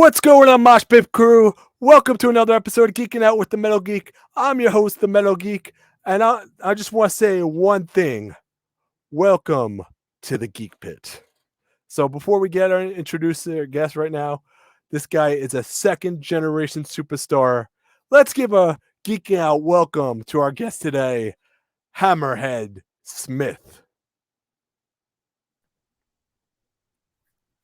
What's going on, Mosh Pit crew? Welcome to another episode of Geeking Out with the Metal Geek. I'm your host, the Metal Geek, and I just want to say one thing. Welcome to the Geek Pit. So before we introduce our guest right now, this guy is a second generation superstar. Let's give a Geeking Out welcome to our guest today, Hammerhead Smith.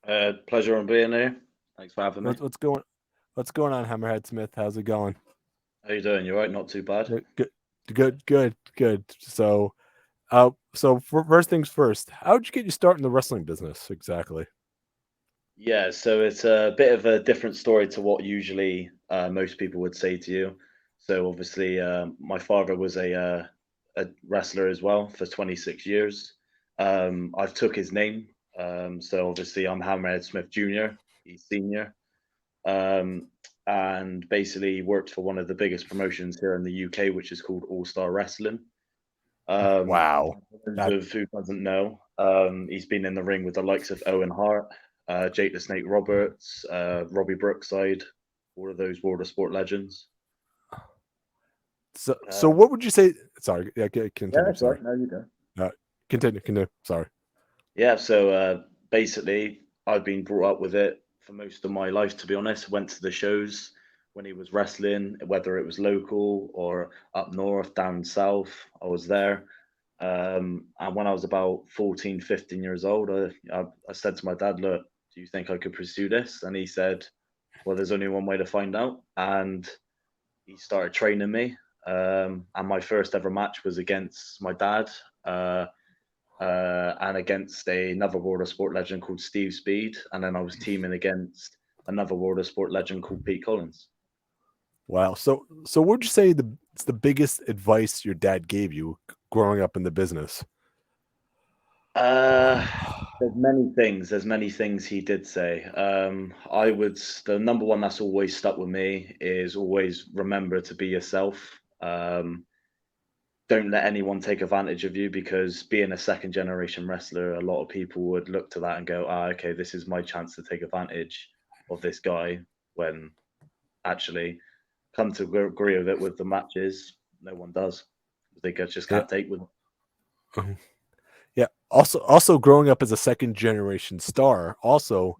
Pleasure on being here. Thanks for having me. What's going on, Hammerhead Smith? How's it going? How you doing? You right? Not too bad. Good. So first things first, how did you get your start in the wrestling business exactly? Yeah, so it's a bit of a different story to what usually most people would say to you. So obviously, my father was a wrestler as well for 26 years. I've took his name. So obviously, I'm Hammerhead Smith Jr. He's senior. Um, and basically worked for one of the biggest promotions here in the UK, which is called All Star Wrestling. Wow. In terms of who doesn't know, he's been in the ring with the likes of Owen Hart, Jake the Snake Roberts, Robbie Brookside, all of those World of Sport legends. So what would you say? Sorry, continue. Yeah, that's sorry. right. No, you go. Continue. Sorry. Yeah, so basically, I've been brought up with it for most of my life, to be honest. Went to the shows when he was wrestling, whether it was local or up north, down south, I was there. And when I was about 14, 15 years old, I said to my dad, look, do you think I could pursue this? And he said, well, there's only one way to find out. And he started training me. And my first ever match was against my dad and against another World of Sport legend called Steve Speed. And then I was teaming against another World of Sport legend called Pete Collins. Wow. So what would you say it's the biggest advice your dad gave you growing up in the business? There's many things. There's many things he did say. The number one that's always stuck with me is always remember to be yourself. Don't let anyone take advantage of you, because being a second generation wrestler, a lot of people would look to that and go, okay, this is my chance to take advantage of this guy, when actually come to agree with it with the matches, no one does. They just can't take with it. Yeah. Also growing up as a second generation star, also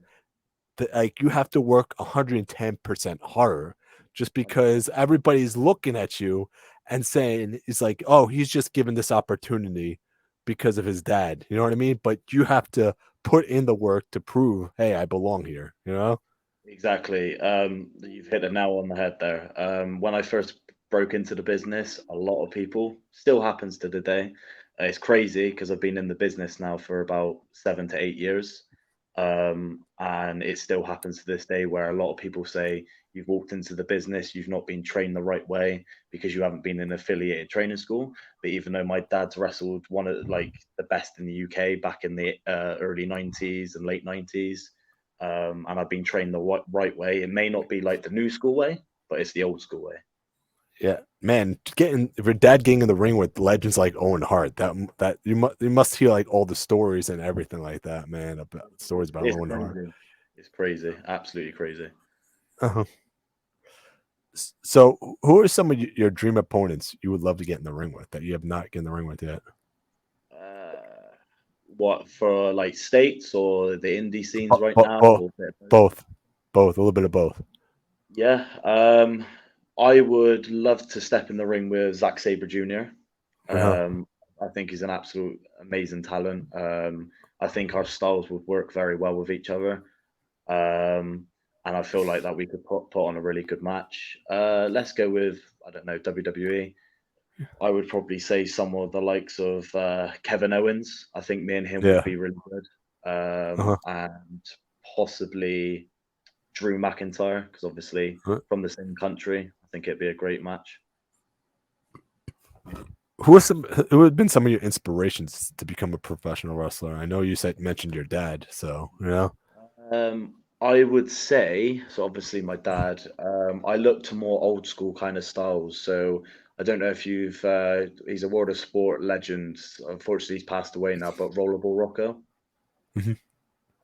like you have to work 110% harder just because everybody's looking at you and saying it's like, oh, he's just given this opportunity because of his dad. You know what I mean? But you have to put in the work to prove, hey, I belong here, you know? Exactly. You've hit the nail on the head there. When I first broke into the business, a lot of people, still happens to today. It's crazy because I've been in the business now for about 7 to 8 years. And it still happens to this day where a lot of people say you've walked into the business, you've not been trained the right way because you haven't been in an affiliated training school. But even though my dad's wrestled one of like the best in the UK back in the early 90s and late 90s, and I've been trained the right way. It may not be like the new school way, but it's the old school way. Yeah, man, if your dad getting in the ring with legends like Owen Hart, that you must hear like all the stories and everything like that, man. About stories about It's Owen Hart. crazy. It's crazy. Absolutely crazy. Uh-huh. So, who are some of your dream opponents you would love to get in the ring with that you have not get in the ring with yet? What, for like states or the indie scenes Bo- right bo- now? bo- Or both, a little bit of both. yeah, I would love to step in the ring with Zack Sabre Jr. Uh-huh. I think he's an absolute amazing talent. I think our styles would work very well with each other. And I feel like that we could put on a really good match. Let's go with, I don't know, WWE. I would probably say some of the likes of Kevin Owens. I think me and him would Yeah. be really good. Uh-huh. And possibly Drew McIntyre, because obviously Uh-huh. from the same country, I think it'd be a great match. Who have been some of your inspirations to become a professional wrestler? I know you mentioned your dad, so you know. I would say, so obviously my dad, I look to more old school kind of styles. So I don't know if he's a World of Sport legend. Unfortunately, he's passed away now, but Rollerball Rocco. Mhm.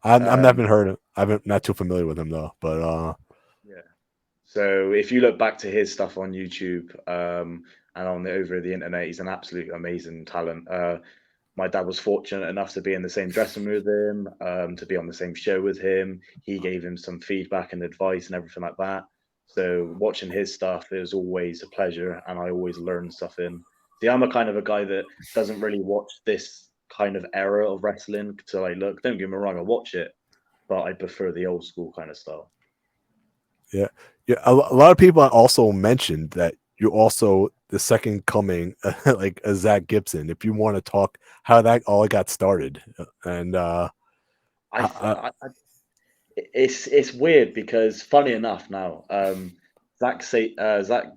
I'm Um, never heard of. I'm not too familiar with him though. But Yeah. So if you look back to his stuff on YouTube, and over the internet, he's an absolute amazing talent. My dad was fortunate enough to be in the same dressing room with him, to be on the same show with him. He gave him some feedback and advice and everything like that. So watching his stuff, it was always a pleasure, and I always learned stuff in. See, I'm a kind of a guy that doesn't really watch this kind of era of wrestling. So like, look, don't get me wrong, I watch it, but I prefer the old school kind of style. yeah, yeah. A lot of people also mentioned that you're also the second coming, like a Zach Gibson. If you want to talk how that all got started, and I, th- I, I it's weird because funny enough now, Zach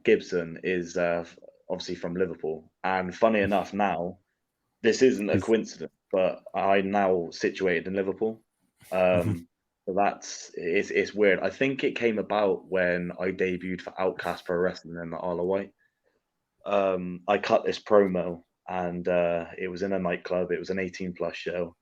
Gibson is obviously from Liverpool, and funny enough now, this isn't a he's coincidence, but I'm now situated in Liverpool. Um, so it's weird. I think it came about when I debuted for Outcast Pro Wrestling in the Isle of Wight. I cut this promo, and it was in a nightclub. It was an 18 plus show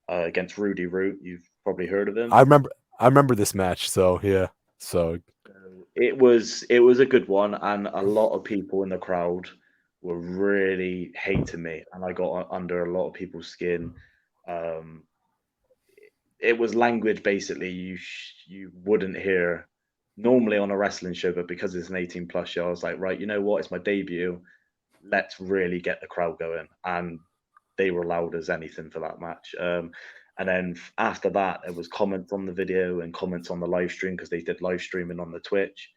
against Rudy Root. You've probably heard of him. I remember I remember this match. So yeah, so So it was a good one, and a lot of people in the crowd were really hating me, and I got under a lot of people's skin. Um, it was language basically you wouldn't hear normally on a wrestling show, but because it's an 18 plus show, I was like, right, you know what? It's my debut. Let's really get the crowd going, and they were loud as anything for that match. And then after that, there was comments on the video and comments on the live stream because they did live streaming on the Twitch,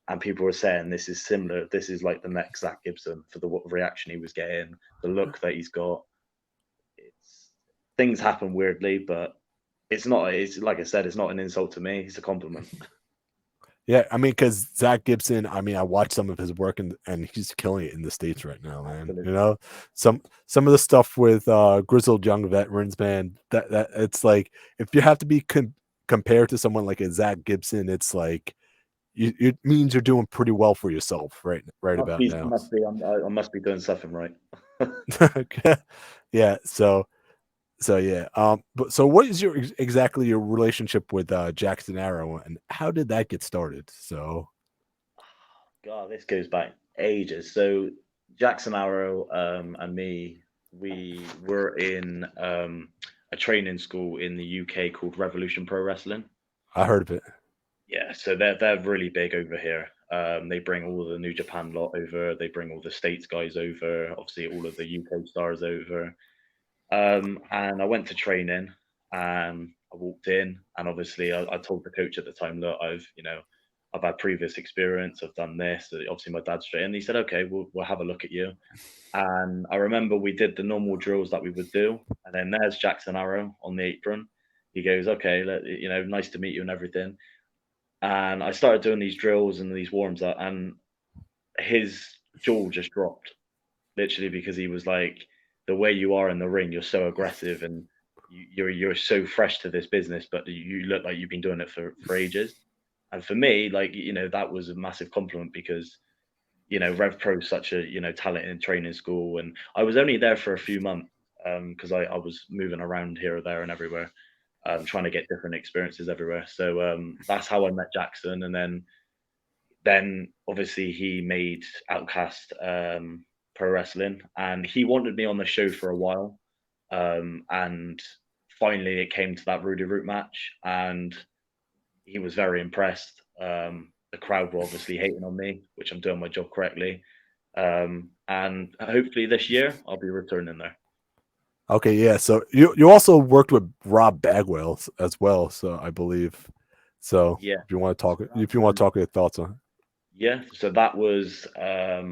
and people were saying this is similar. This is like the next Zach Gibson for the reaction he was getting, the look that he's got. It's things happen weirdly, but it's not. It's like I said, it's not an insult to me. It's a compliment. yeah, I mean, because Zach Gibson, I mean, I watched some of his work and he's killing it in the States right now, man. You Absolutely. know, some of the stuff with grizzled young veterans, man. That it's like if you have to be compared to someone like a Zach Gibson, it's like it means you're doing pretty well for yourself, right Must about be, now. must be. I must be doing something right. Yeah, so yeah, but so what is your exactly your relationship with Jackson Arrow and how did that get started? So God, this goes back ages. So Jackson Arrow and me, we were in a training school in the UK called Revolution Pro Wrestling. I heard of it. Yeah, so they're really big over here. They bring all the New Japan lot over. They bring all the States guys over. Obviously, all of the UK stars over. And I went to training, and I walked in, and obviously I told the coach at the time that I've had previous experience. I've done this. Obviously, my dad's straight, and he said, "Okay, we'll have a look at you." And I remember we did the normal drills that we would do, and then there's Jackson Arrow on the apron. He goes, "Okay, nice to meet you and everything." And I started doing these drills and these warms up, and his jaw just dropped literally because he was like, the way you are in the ring, you're so aggressive and you're so fresh to this business, but you look like you've been doing it for ages. And for me, like that was a massive compliment because Rev Pro is such a talent in training school, and I was only there for a few months because I was moving around here or there and everywhere, trying to get different experiences everywhere. So that's how I met Jackson, and then obviously he made Outcast Pro Wrestling, and he wanted me on the show for a while. And finally, it came to that Rudy Root match, and he was very impressed. The crowd were obviously hating on me, which I'm doing my job correctly. And hopefully this year I'll be returning there. Okay, yeah. So you also worked with Rob Bagwell as well, so I believe. So Yeah. if you want to talk your thoughts on Yeah. So that was, I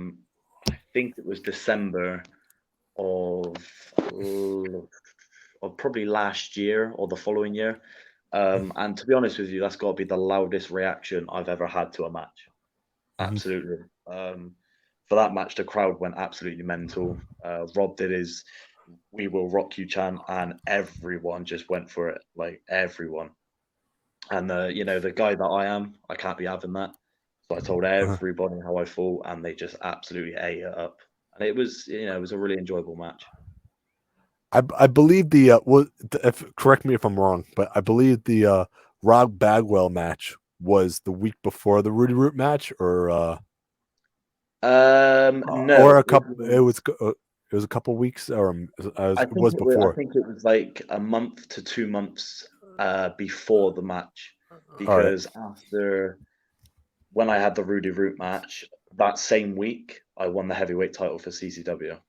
think it was December of probably last year or the following year. And to be honest with you, that's got to be the loudest reaction I've ever had to a match. it. Absolutely. For that match, the crowd went absolutely mental. Rob did his "We Will Rock You" chant, and everyone just went for it, like everyone. And the guy that I am, I can't be having that. So I told Uh-huh. everybody how I felt, and they just absolutely ate it up. And it was a really enjoyable match. I believe the if correct me if I'm wrong, but I believe the Rob Bagwell match was the week before the Rudy Root match, or No, a couple. It was a couple weeks, or I it think was before. it was like a month to 2 months before the match, All right. because after when I had the Rudy Root match that same week, I won the heavyweight title for CCW.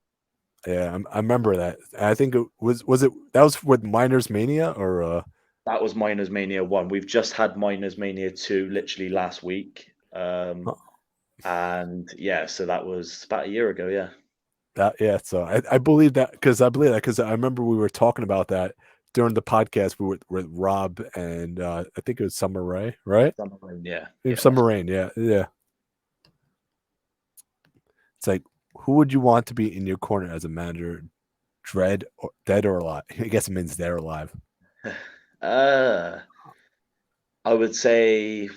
Yeah, I remember that. I think it was it that was with Miners Mania or That was Miners Mania 1. We've just had Miners Mania 2 literally last week. And yeah, so that was about a year ago, yeah. that yeah. So I believe that because I remember we were talking about that during the podcast with Rob and I think it was Summer Rae, right? Summer Rain, yeah, Yeah, yeah, that's Summer correct. Rain, yeah. It's like who would you want to be in your corner as a manager, dead or alive? I guess it means they're alive. Uh, I would say,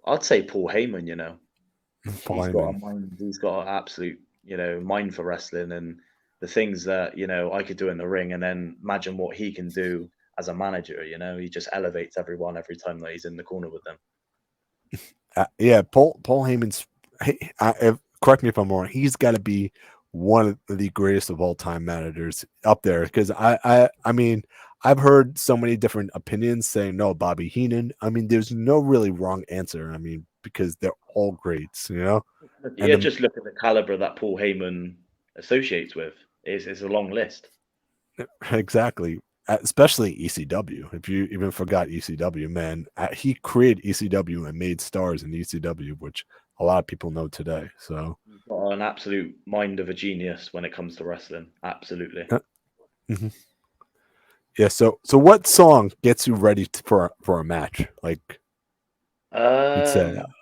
I'd say Paul Heyman, you know. Paul He's got a Heyman. mind, he's got an absolute, mind for wrestling, and the things that, I could do in the ring, and then imagine what he can do as a manager, he just elevates everyone every time that he's in the corner with them. Yeah, Paul Heyman's. Correct me if I'm wrong. He's got to be one of the greatest of all time managers up there because I mean I've heard so many different opinions saying no Bobby Heenan. I mean, there's no really wrong answer. I mean, because they're all greats, and Yeah, just look at the caliber that Paul Heyman associates with. It's a long list. exactly. Especially ECW. If you even forgot ECW, man, he created ECW and made stars in ECW, which a lot of people know today. So, He's got an absolute mind of a genius when it comes to wrestling. Absolutely. mhm. Yeah. So what song gets you ready for a match? Like you'd say, Um,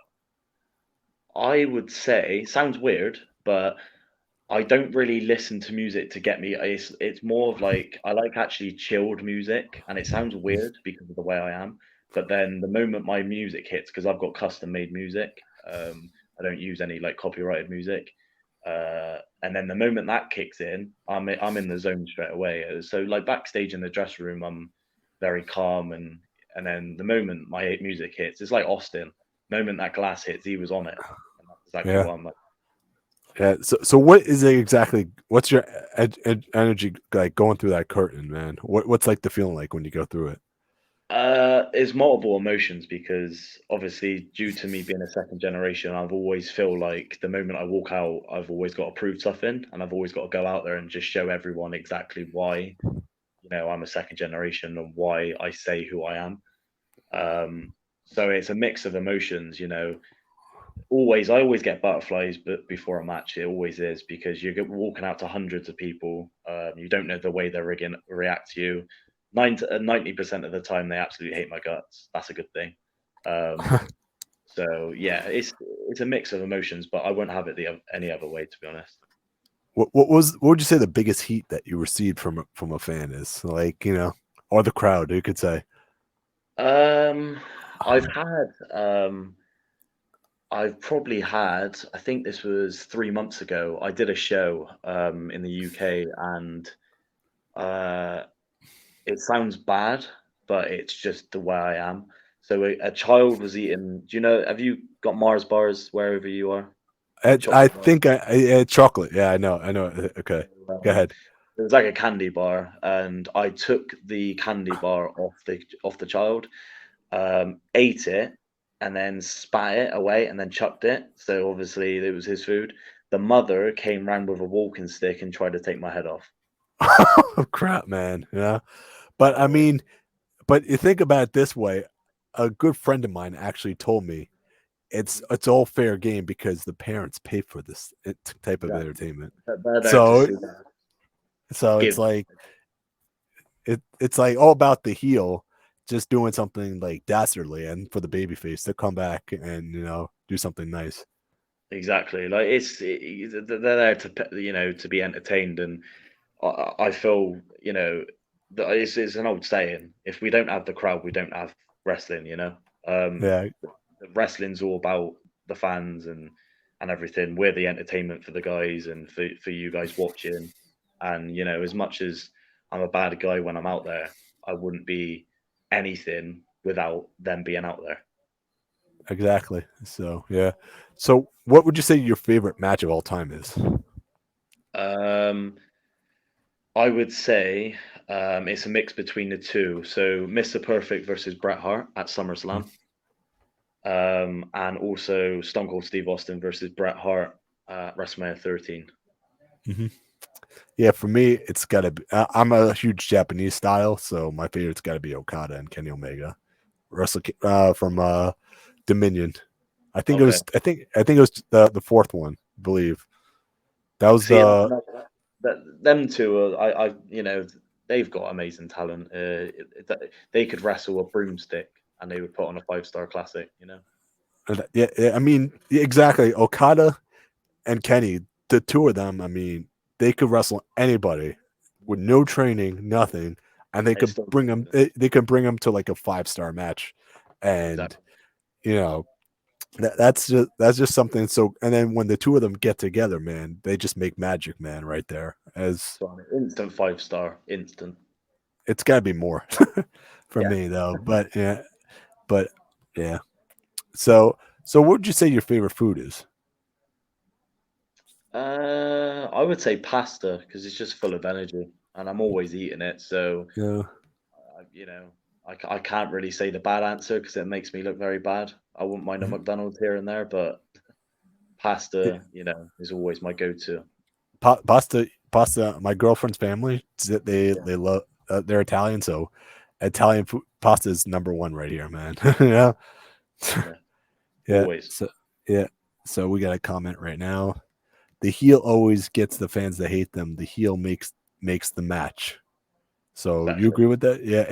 I would say sounds weird, but I don't really listen to music to get me. It's more of like I like actually chilled music, and it sounds weird because of the way I am. But then the moment my music hits, because I've got custom made music, I don't use any like copyrighted music. And then the moment that kicks in, I'm in the zone straight away. So like backstage in the dressing room, I'm very calm, and then the moment my music hits, it's like Austin. The moment that glass hits, he was on it, and that's exactly yeah, what I'm like. yeah. So what is it exactly? What's your energy like going through that curtain, man? What's like the feeling like when you go through it? It's multiple emotions because obviously, due to me being a second generation, I've always feel like the moment I walk out, I've always got to prove something, and I've always got to go out there and just show everyone exactly why, I'm a second generation and why I say who I am. Um, so it's a mix of emotions. I always get butterflies, but before a match, it always is because you're walking out to hundreds of people. You don't know the way they're going to react to you. 90% of the time, they absolutely hate my guts. That's a good thing. Um, so yeah, it's a mix of emotions, but I won't have it any other way, to be honest. What would you say the biggest heat that you received from a fan is? Like or the crowd, you could say. Um, I've had I've probably had, I think this was 3 months ago. I did a show in the UK, and uh, it sounds bad, but it's just the way I am. So a child was eating. Do you know? Have you got Mars bars wherever you are? I Chocolate bars. think chocolate. Yeah, I know. Okay, go Um, ahead. it was like a candy bar, and I took the candy bar off the child, ate it, and then spat it away, and then chucked it. So obviously it was his food. The mother came round with a walking stick and tried to take my head off. Oh, crap, man. Yeah, but I So mean, but you think about it this way. A good friend of mine actually told me it's all fair game because the parents pay for this type of exactly, entertainment. they're there to So see that it's give. like it's like all about the heel just doing something like dastardly and for the baby face to come back and do something nice. Exactly. Like they're there to to be entertained, and I feel that it's an old saying: if we don't have the crowd, we don't have wrestling. Yeah. Wrestling's all about the fans and everything. We're the entertainment for the guys and for you guys watching. And as much as I'm a bad guy when I'm out there, I wouldn't be anything without them being out there. Exactly. So yeah. So what would you say your favorite match of all time is? Um, I would say it's a mix between the two. So Mr. Perfect versus Bret Hart at SummerSlam, and also Stone Cold Steve Austin versus Bret Hart at WrestleMania 13. Hmm. Yeah, for me, it's gotta be. I'm a huge Japanese style, so my favorite's gotta be Okada and Kenny Omega, from Dominion. I think it Okay. was. I think it was the fourth one. I believe that was See, the. them two are, they've got amazing talent. They could wrestle a broomstick and they would put on a 5-star classic. Yeah, I mean, exactly. Okada and Kenny, the two of them. I mean, they could wrestle anybody with no training, nothing, and they They could still bring them. They could bring them to like a 5-star match, and exactly. you know that's just something. So, and then when the two of them get together, man, they just make magic, man, right there. As So, I mean, instant 5-star, instant. it's got to be more for Yeah. me though. But yeah. So what would you say your favorite food is? I would say pasta because it's just full of energy, and I'm always eating it. So, Yeah, I, you know, I can't really say the bad answer because it makes me look very bad. I wouldn't mind a mhm. McDonald's here and there, but pasta, is always my go-to. Pasta. My girlfriend's family, Yeah, they love. They're Italian, so Italian food, pasta is number one right here, man. Yeah, yeah, yeah. always. Yeah. So we got a comment right now. The heel always gets the fans that hate them. The heel makes the match. So you Exactly. agree with that? Yeah.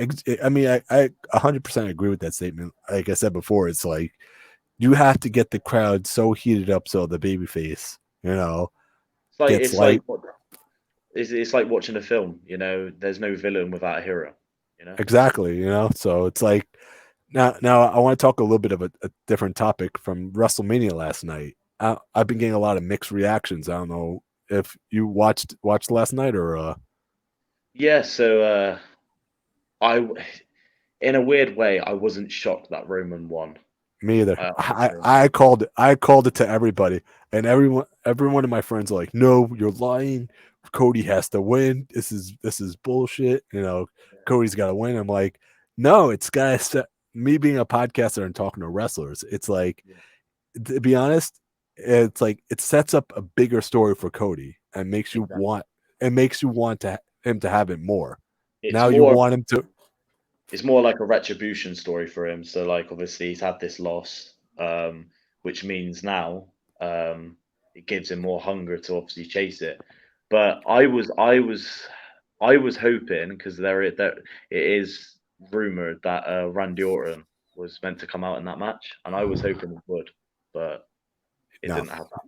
I mean, I 100% agree with that statement. Like I said before, it's like you have to get the crowd so heated up so the babyface, It's like gets it's like like it's like watching a film. There's no villain without a hero. You know. exactly. So it's like now I want to talk a little bit of a different topic from WrestleMania last night. I've been getting a lot of mixed reactions. I don't know if you watched last night or Yeah. So I, in a weird way, I wasn't shocked that Roman won. me either. Honestly. I called it to everybody, and every one of my friends are like, "No, you're lying. Cody has to win. This is bullshit. Cody's got to win." I'm like, "No, it's guys." Me being a podcaster and talking to wrestlers, it's like, Yeah, to be honest, it's like it sets up a bigger story for Cody and makes you exactly. want him to have it more. It's Now you more want him to it's more like a retribution story for him. So like obviously he's had this loss, which means now it gives him more hunger to obviously chase it. But I was hoping because there it is rumored that Randy Orton was meant to come out in that match, and I was hoping it would, but it no. didn't happen.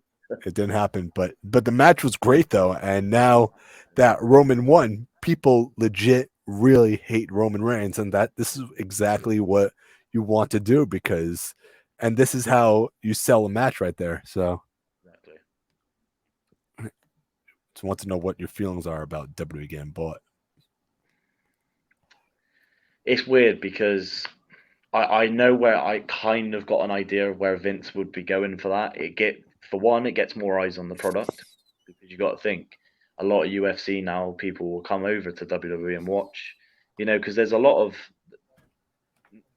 It didn't happen, but the match was great though, and now that Roman won, people legit really hate Roman Reigns, and that this is exactly what you want to do and this is how you sell a match right there. So, Exactly. just want to know what your feelings are about WWE getting bought. It's weird because I know where I kind of got an idea of where Vince would be going for that. For one, it gets more eyes on the product because you got to think a lot of UFC now people will come over to WWE and watch, because there's a lot of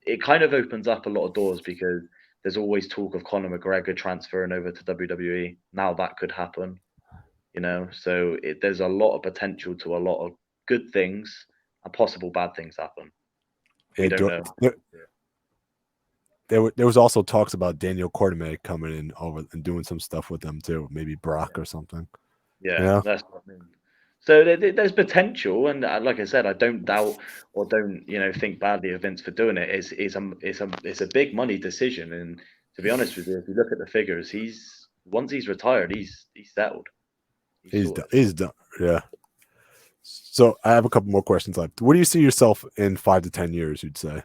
it kind of opens up a lot of doors because there's always talk of Conor McGregor transferring over to WWE. Now that could happen. So there's a lot of potential to a lot of good things and possible bad things happen. We It, don't know. there was also talks about Daniel Cormier coming in over and doing some stuff with them too, maybe Brock or something. Yeah, Yeah, that's what I mean. So there's potential, and like I said, I don't doubt or don't think badly of Vince for doing it. It's a big money decision, and to be honest with you, if you look at the figures, once he's retired, he's settled, he's he's done. sorted. He's done. Yeah. So I have a couple more questions left. What do you see yourself in 5 to 10 years? You'd say.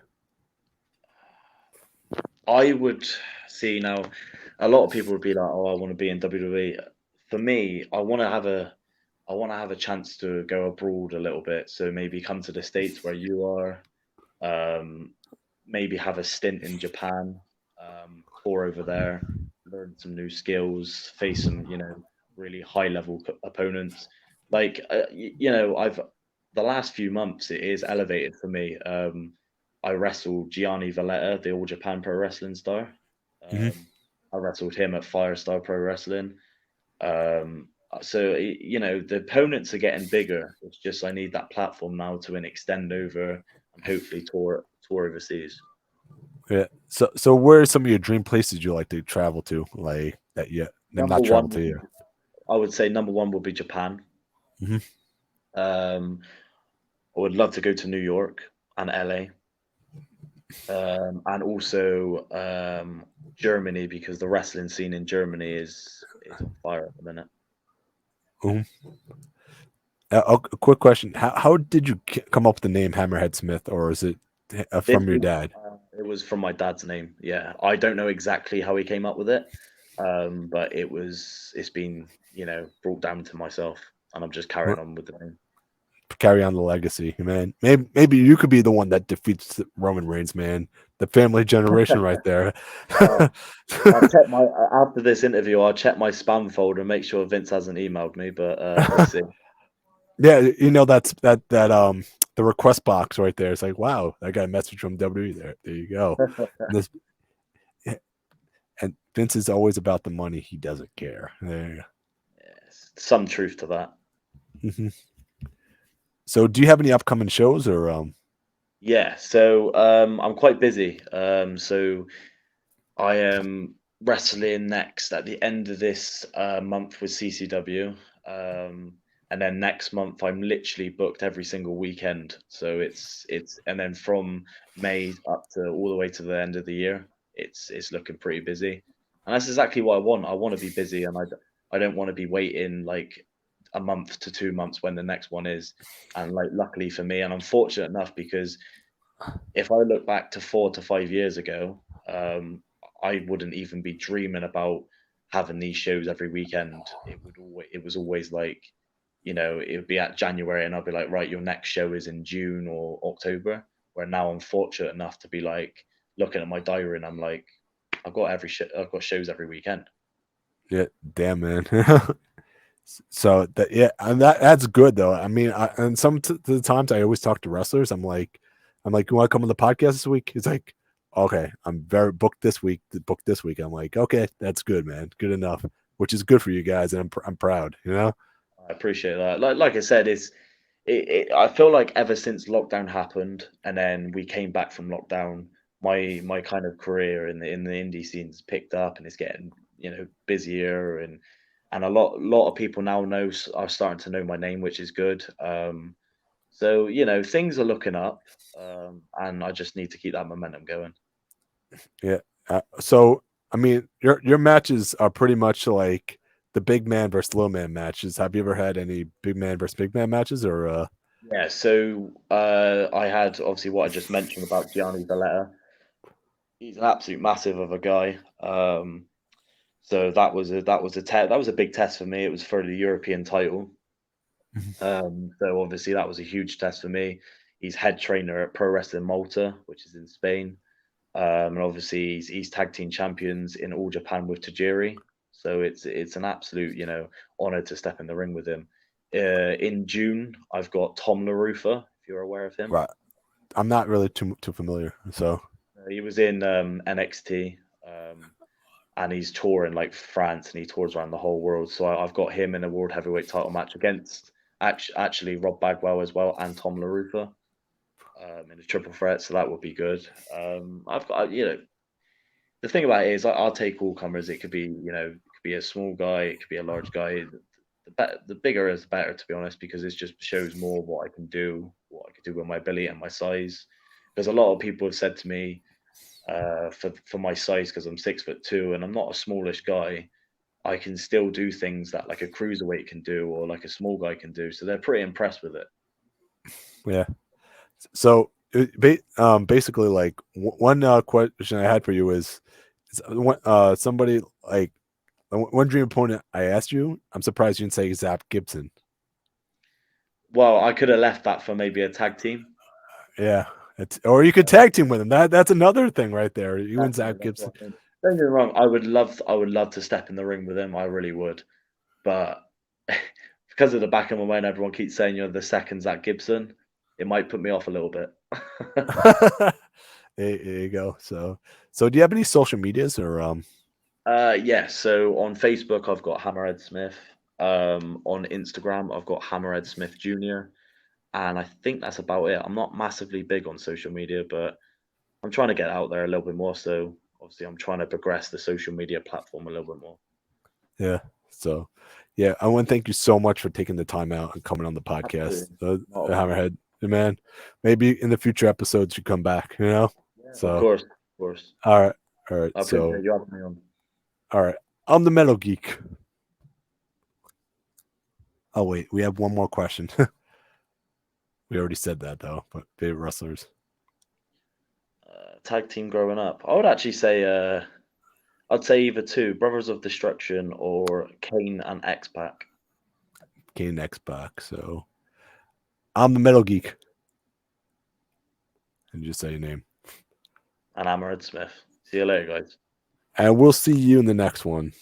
I would see now. A lot of people would be like, "Oh, I want to be in WWE." For me, I want to have a chance to go abroad a little bit. So maybe come to the States where you are. Um, maybe have a stint in Japan, tour over there, learn some new skills, face some, really high level opponents. Like, I've the last few months it is elevated for me. I wrestled Gianni Valletta, the All Japan Pro Wrestling star. Hmm. I wrestled him at Firestar Pro Wrestling. The opponents are getting bigger. It's just I need that platform now to extend over and hopefully tour overseas. Yeah. So where are some of your dream places you like to travel to? Like that you Number not travel one, to you. I would say number one would be Japan. Hmm. Um, I would love to go to New York and LA, and also Germany because the wrestling scene in Germany is on fire at the minute. A quick question: how did you come up with the name Hammerhead Smith, or is it This from your was dad? it was from my dad's name. Yeah, I don't know exactly how he came up with it, but it's been brought down to myself, and I'm just carrying on with the name. Carry on the legacy, man. Maybe you could be the one that defeats Roman Reigns, man. The family generation right there. Uh, I'll check my after this interview. I'll check my spam folder and make sure Vince hasn't emailed me. But we'll see. Yeah, that's the request box right there. It's like, wow, I got a message from WWE there. There you go. And this and Vince is always about the money. He doesn't care. There. Yes, some truth to that. Mhm. So, do you have any upcoming shows or Yeah. So I'm quite busy. So I am wrestling next at the end of this month with CCW. And then next month I'm literally booked every single weekend. So it's and then from May up to all the way to the end of the year, it's looking pretty busy. And that's exactly what I want. I want to be busy, and I don't want to be waiting like a month to 2 months when the next one is. And like luckily for me, and I'm fortunate enough because if I look back to 4 to 5 years ago, I wouldn't even be dreaming about having these shows every weekend. It was always like, it would be at January and I'd be like, right, your next show is in June or October. Where now I'm fortunate enough to be like looking at my diary and I'm like, I've got shows every weekend. yeah, damn man. So that yeah, and that's good though. I mean, and the times I always talk to wrestlers. I'm like, you want to come on the podcast this week? He's like, okay, I'm very booked this week. Booked this week. I'm like, okay, that's good, man. Good enough. Which is good for you guys, and I'm proud. You know. I appreciate that. Like I said, I feel like ever since lockdown happened and then we came back from lockdown, my kind of career in the indie scene's picked up and it's getting busier and a lot of people now are starting to know my name, which is good. So things are looking up, and I just need to keep that momentum going. Yeah. So I mean, your matches are pretty much like the big man versus little man matches. Have you ever had any big man versus big man matches or Yeah, so I had obviously what I just mentioned about Gianni Valletta. He's an absolute massive of a guy. So that was a big test for me. It was for the European title. So obviously that was a huge test for me. He's head trainer at Pro Wrestling Malta, which is in Spain. And obviously he's tag team champions in All Japan with Tajiri. So it's an absolute honor to step in the ring with him. In June, I've got Tom LaRufa, if you're aware of him. right? I'm not really too familiar. So He was in NXT. And he's touring like France and he tours around the whole world. So I've got him in a world heavyweight title match against actually Rob Bagwell as well and Tom LaRufa in a triple threat. So that would be good. I've got the thing about it is I'll take all comers. It could be it could be a small guy, it could be a large guy. The bigger is the better, to be honest, because it just shows more what I can do, what I can do with my ability and my size. Because a lot of people have said to me, for my size because I'm 6'2" and I'm not a smallish guy. I can still do things that like a cruiserweight can do or like a small guy can do. So they're pretty impressed with it. yeah. So basically, like one question I had for you is somebody like one dream opponent I asked you. I'm surprised you didn't say Zap Gibson. Well, I could have left that for maybe a tag team. Yeah, Or you could tag team with him. That's another thing right there. You and Exactly, Zach that's Gibson. what I mean. Don't get me wrong. I would love to step in the ring with him. I really would. But because of the back of my mind, everyone keeps saying you're the second Zach Gibson. It might put me off a little bit. There you go. So do you have any social medias or Yeah. So on Facebook, I've got Hammerhead Smith. On Instagram, I've got Hammerhead Smith Jr. And I think that's about it. I'm not massively big on social media, but I'm trying to get out there a little bit more. So obviously, I'm trying to progress the social media platform a little bit more. yeah. So yeah, I want to thank you so much for taking the time out and coming on the podcast. Absolutely. Not a problem. Hammerhead, man. Maybe in the future episodes you come back, you know? Yeah, of So course, of course. all right. All right. I So appreciate you having me on. all right. I'm the Metal Geek. Oh wait, we have one more question. We already said that though, but favorite wrestlers. Tag team growing up. I would actually say, I'd say either two, Brothers of Destruction or Kane and X Pac Kane Xbox. So I'm the Metal Geek. And just say your name. and Hammerhead Smith. See you later, guys. And we'll see you in the next one.